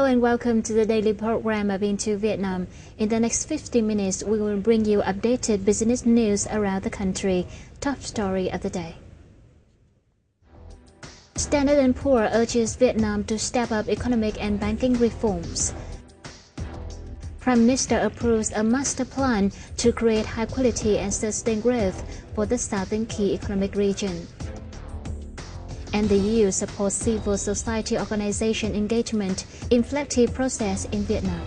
and welcome to the daily program of Into Vietnam. In the next 50 minutes, we will bring you updated business news around the country. Top story of the day. Standard & Poor's urges Vietnam to step up economic and banking reforms. Prime Minister approves a master plan to create high quality and sustained growth for the southern key economic region. And the EU supports civil society organization engagement in collective process in Vietnam.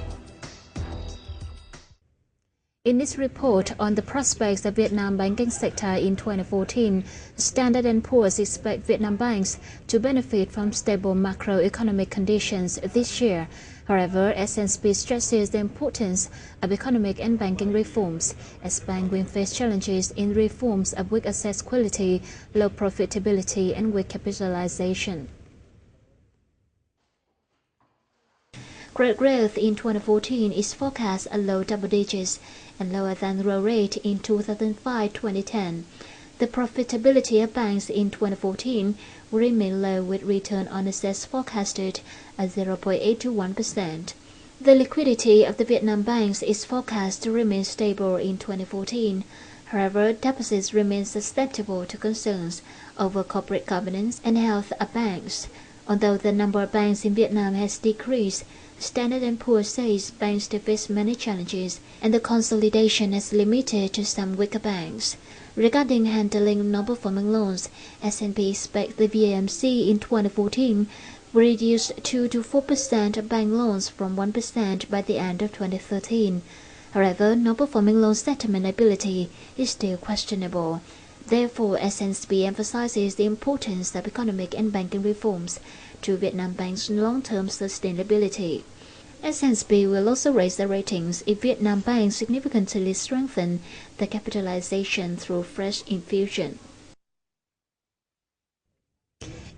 In this report on the prospects of Vietnam banking sector in 2014, Standard & Poor's expect Vietnam banks to benefit from stable macroeconomic conditions this year. However, S&P stresses the importance of economic and banking reforms, as banks will face challenges in reforms of weak asset quality, low profitability, and weak capitalization. Credit growth in 2014 is forecast at low double digits and lower than the growth rate in 2005-2010. The profitability of banks in 2014 will remain low, with return on assets forecasted at 0.8 to 1%. The liquidity of the Vietnam banks is forecast to remain stable in 2014. However, deposits remain susceptible to concerns over corporate governance and health of banks. Although the number of banks in Vietnam has decreased, Standard & Poor's says banks still face many challenges, and the consolidation is limited to some weaker banks. Regarding handling non-performing loans, S&P expects the VAMC in 2014 will reduce 2 to 4% of bank loans from 1% by the end of 2013. However, non-performing loan settlement ability is still questionable. Therefore, S&P emphasizes the importance of economic and banking reforms to Vietnam Bank's long-term sustainability. S&P will also raise the ratings if Vietnam Bank significantly strengthen the capitalization through fresh infusion.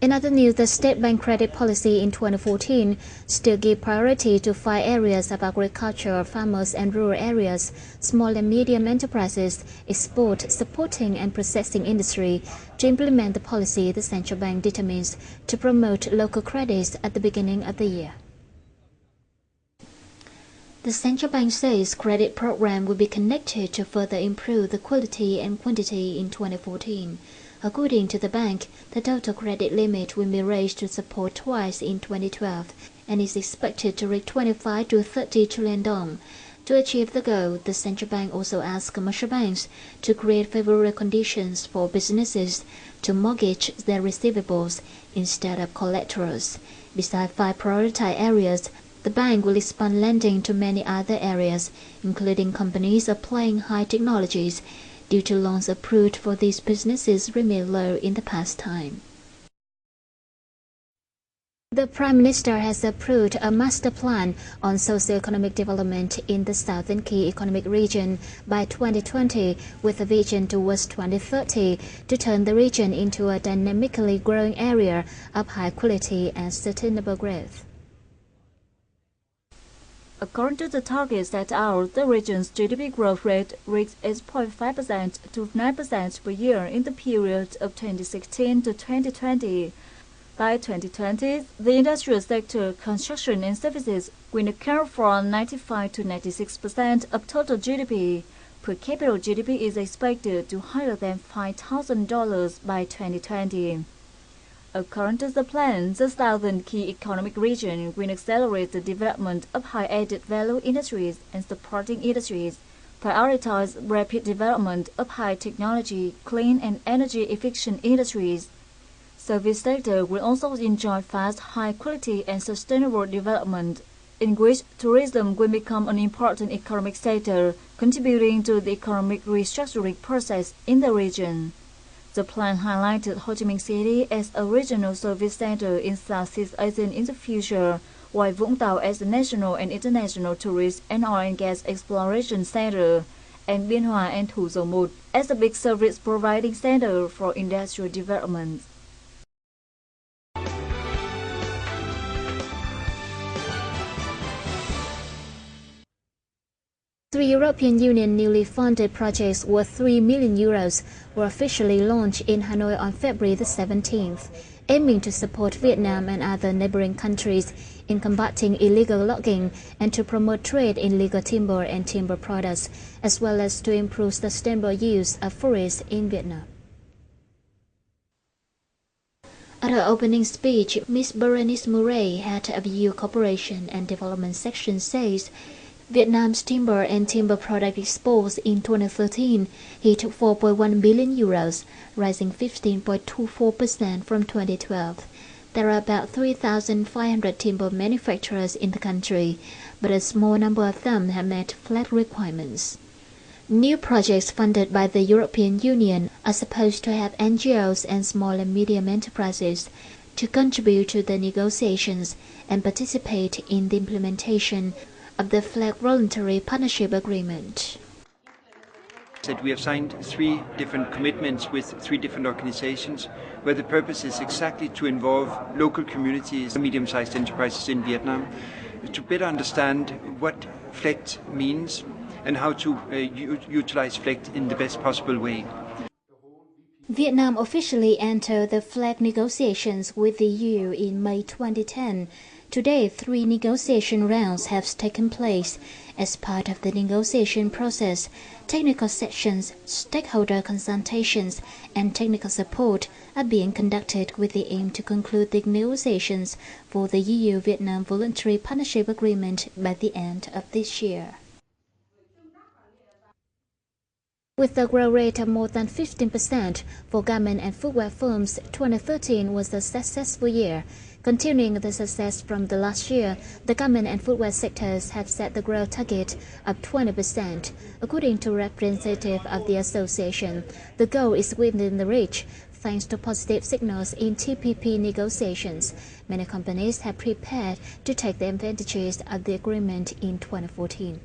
In other news, the State Bank credit policy in 2014 still give priority to 5 areas of agriculture, farmers and rural areas, small and medium enterprises, export, supporting and processing industry. To implement the policy, the central bank determines to promote local credits at the beginning of the year. The central bank says credit program will be connected to further improve the quality and quantity in 2014. According to the bank, the total credit limit will be raised to support twice in 2012 and is expected to reach 25 to 30 trillion dong. To achieve the goal, the central bank also asked commercial banks to create favorable conditions for businesses to mortgage their receivables instead of collaterals. Besides 5 prioritized areas, the bank will expand lending to many other areas, including companies applying high technologies, due to loans approved for these businesses remain low in the past time. The Prime Minister has approved a master plan on socio-economic development in the southern key economic region by 2020, with a vision towards 2030 to turn the region into a dynamically growing area of high quality and sustainable growth. According to the target set out, the region's GDP growth rate reached 8.5% to 9% per year in the period of 2016 to 2020. By 2020, the industrial sector, construction and services will account for 95 to 96% of total GDP. Per capita GDP is expected to higher than $5,000 by 2020. According to the plan, the southern key economic region will accelerate the development of high added value industries and supporting industries, prioritize rapid development of high technology, clean and energy efficient industries. Service sector will also enjoy fast, high quality and sustainable development, in which tourism will become an important economic sector, contributing to the economic restructuring process in the region. The plan highlighted Ho Chi Minh City as a regional service center in Southeast Asia in the future, while Vũng Tàu as a national and international tourist and oil and gas exploration center, and Biên Hòa and Thủ Dầu Một as a big service providing center for industrial development. Three European Union newly funded projects worth €3 million were officially launched in Hanoi on February the 17th. aiming to support Vietnam and other neighboring countries in combating illegal logging and to promote trade in legal timber and timber products, as well as to improve sustainable use of forests in Vietnam. At her opening speech, Ms. Berenice Murray, head of EU Cooperation and Development Section, says Vietnam's timber and timber product exports in 2013 hit 4.1 billion euros, rising 15.24% from 2012. There are about 3,500 timber manufacturers in the country, but a small number of them have met flat requirements. New projects funded by the European Union are supposed to have NGOs and small and medium enterprises to contribute to the negotiations and participate in the implementation of the Flag Voluntary Partnership Agreement. We have signed 3 different commitments with 3 different organizations where the purpose is exactly to involve local communities, medium-sized enterprises in Vietnam, to better understand what FLEGT means and how to utilize FLEGT in the best possible way. Vietnam officially entered the FLEGT negotiations with the EU in May 2010. Today, 3 negotiation rounds have taken place. As part of the negotiation process, technical sessions, stakeholder consultations, and technical support are being conducted with the aim to conclude the negotiations for the EU-Vietnam Voluntary Partnership Agreement by the end of this year. With a growth rate of more than 15% for garment and footwear firms, 2013 was a successful year. Continuing the success from the last year, the garment and footwear sectors have set the growth target of 20%. According to representative of the association, the goal is within the reach, thanks to positive signals in TPP negotiations. Many companies have prepared to take the advantages of the agreement in 2014.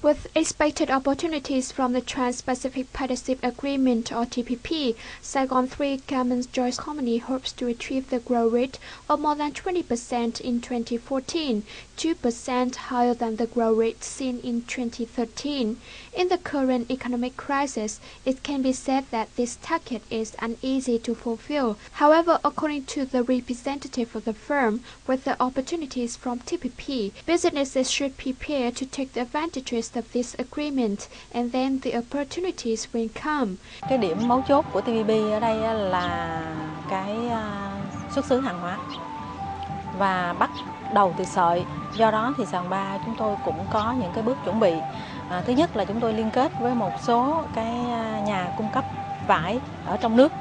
With expected opportunities from the Trans-Pacific Partnership Agreement or TPP, Saigon 3 Garment Joint Company hopes to achieve the growth rate of more than 20% in 2014, 2% higher than the growth rate seen in 2013. In the current economic crisis, it can be said that this target is uneasy to fulfill. However, according to the representative of the firm, with the opportunities from TPP, businesses should prepare to take the advantages of this agreement, and then the opportunities will come. Cái điểm mấu chốt của TPP ở đây là cái xuất xứ hàng hóa và bắt đầu từ sợi. Do đó thì sàn 3 chúng tôi cũng có những cái bước chuẩn bị. Thứ nhất là chúng tôi liên kết với một số cái nhà cung cấp vải ở trong nước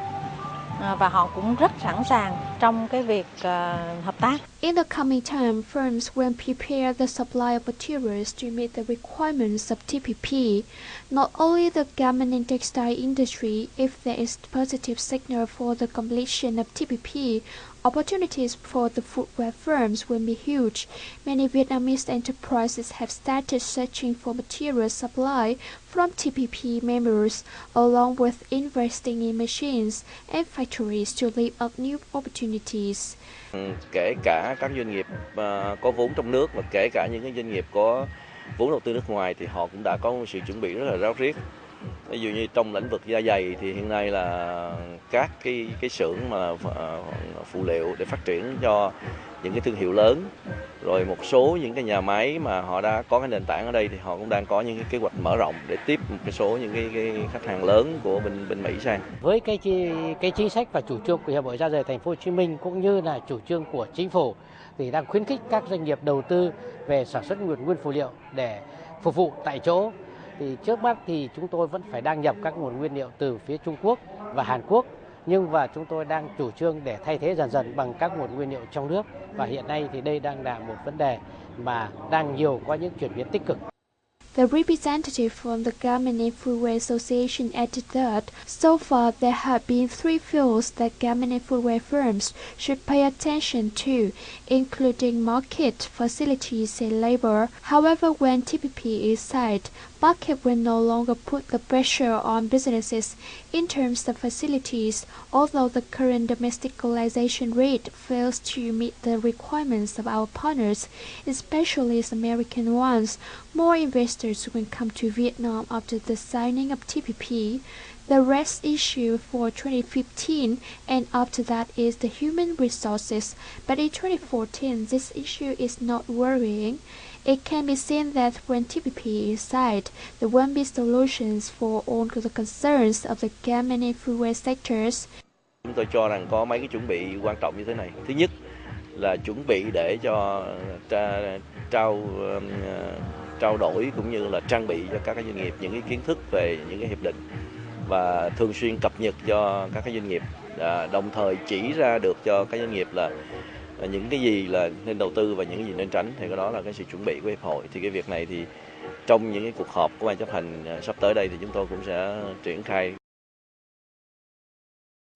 và họ cũng rất sẵn sàng trong cái việc hợp tác. In the coming time, firms will prepare the supply of materials to meet the requirements of TPP. Not only the garment and textile industry, if there is positive signal for the completion of TPP, opportunities for the footwear firms will be huge. Many Vietnamese enterprises have started searching for material supply from TPP members, along with investing in machines and factories to lead up new opportunities. Kể cả các doanh nghiệp có vốn trong nước và kể cả những cái doanh nghiệp có vốn đầu tư nước ngoài thì họ cũng đã có một sự chuẩn bị rất là ráo riết. Ví dụ như trong lĩnh vực da giày thì hiện nay là các cái xưởng mà phụ liệu để phát triển cho những cái thương hiệu lớn, rồi một số những cái nhà máy mà họ đã có cái nền tảng ở đây thì họ cũng đang có những cái kế hoạch mở rộng để tiếp một cái số những cái khách hàng lớn của bên Mỹ sang. Với cái chính sách và chủ trương của Hiệp hội Da giày Thành phố Hồ Chí Minh cũng như là chủ trương của chính phủ thì đang khuyến khích các doanh nghiệp đầu tư về sản xuất nguyên phụ liệu để phục vụ tại chỗ. Thì trước mắt thì chúng tôi vẫn phải đang nhập các nguồn nguyên liệu từ phía Trung Quốc và Hàn Quốc, nhưng và chúng tôi đang chủ trương để thay thế dần dần bằng các nguồn nguyên liệu trong nước, và hiện nay thì đây đang là một vấn đề mà đang có những chuyển biến tích cực. The representative from the Garment and Footwear Association added that so far there have been 3 fields that garment and footwear firms should pay attention to, including market, facilities, and labor. However, when TPP is signed, market will no longer put the pressure on businesses in terms of facilities, although the current domesticalization rate fails to meet the requirements of our partners, especially American ones. More investors will come to Vietnam after the signing of TPP. the rest issue for 2015, and after that is the human resources. But in 2014, this issue is not worrying. It can be seen that when TPP is signed, there won't be solutions for all the concerns of the garment and footwear sectors. Chúng tôi cho rằng có mấy cái chuẩn bị quan trọng như thế này. Thứ nhất là chuẩn bị để cho trao đổi cũng như là trang bị cho các doanh nghiệp những cái kiến thức về những cái hiệp định và thường xuyên cập nhật cho các doanh nghiệp, đồng thời chỉ ra được cho các doanh nghiệp là những cái gì là nên đầu tư và những cái gì nên tránh, thì cái đó là cái sự chuẩn bị của hiệp hội. Thì cái việc này thì trong những cái cuộc họp của ban chấp hành sắp tới đây thì chúng tôi cũng sẽ triển khai.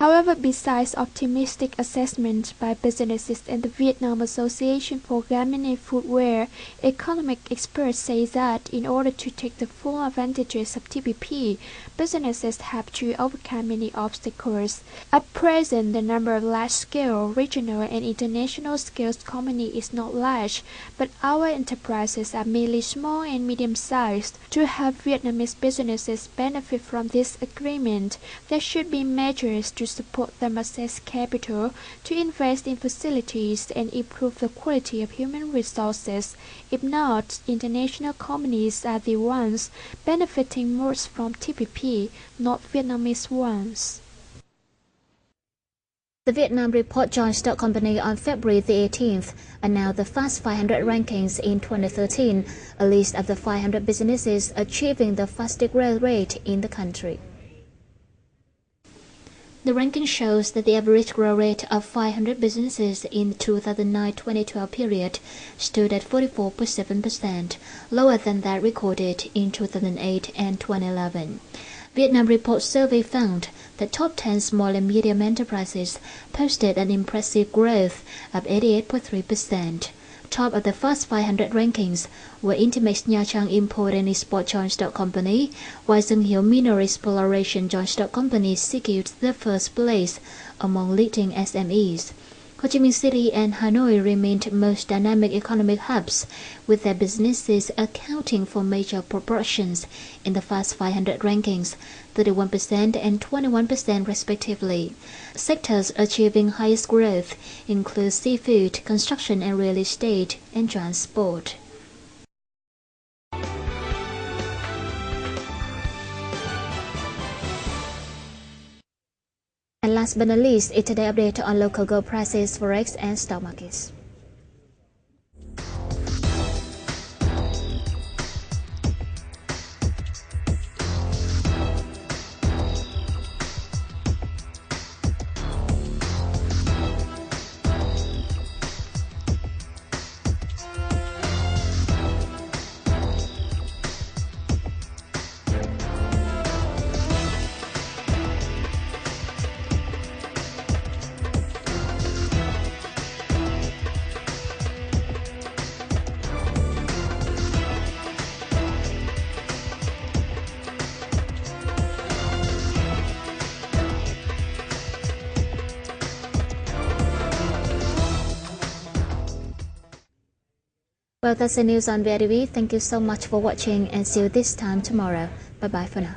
However, besides optimistic assessment by businesses and the Vietnam Association for Garment and Footwear, economic experts say that in order to take the full advantages of TPP, businesses have to overcome many obstacles. At present, the number of large-scale, regional and international scale companies is not large, but our enterprises are mainly small and medium-sized. To help Vietnamese businesses benefit from this agreement, there should be measures to support them access capital, to invest in facilities and improve the quality of human resources. If not, international companies are the ones benefiting most from TPP, not Vietnamese ones. The Vietnam Report Joint Stock Company on February the 18th announced the Fast 500 rankings in 2013, a list of the 500 businesses achieving the fastest growth rate in the country. The ranking shows that the average growth rate of 500 businesses in the 2009-2012 period stood at 44.7%, lower than that recorded in 2008 and 2011. Vietnam Report survey found that top 10 small and medium enterprises posted an impressive growth of 88.3%. Top of the Fast 500 rankings were Intimax Nha Trang Import and Export Joint Stock Company, while Dân Hiếu Mineral Exploration Joint Stock Company secured the first place among leading SMEs. Ho Chi Minh City and Hanoi remained most dynamic economic hubs, with their businesses accounting for major proportions in the Fast 500 rankings, 31% and 21% respectively. Sectors achieving highest growth include seafood, construction and real estate, and transport. And last but not least, a today update on local gold prices, forex, and stock markets. Well, that's the news on VITV. Thank you so much for watching and see you this time tomorrow. Bye-bye for now.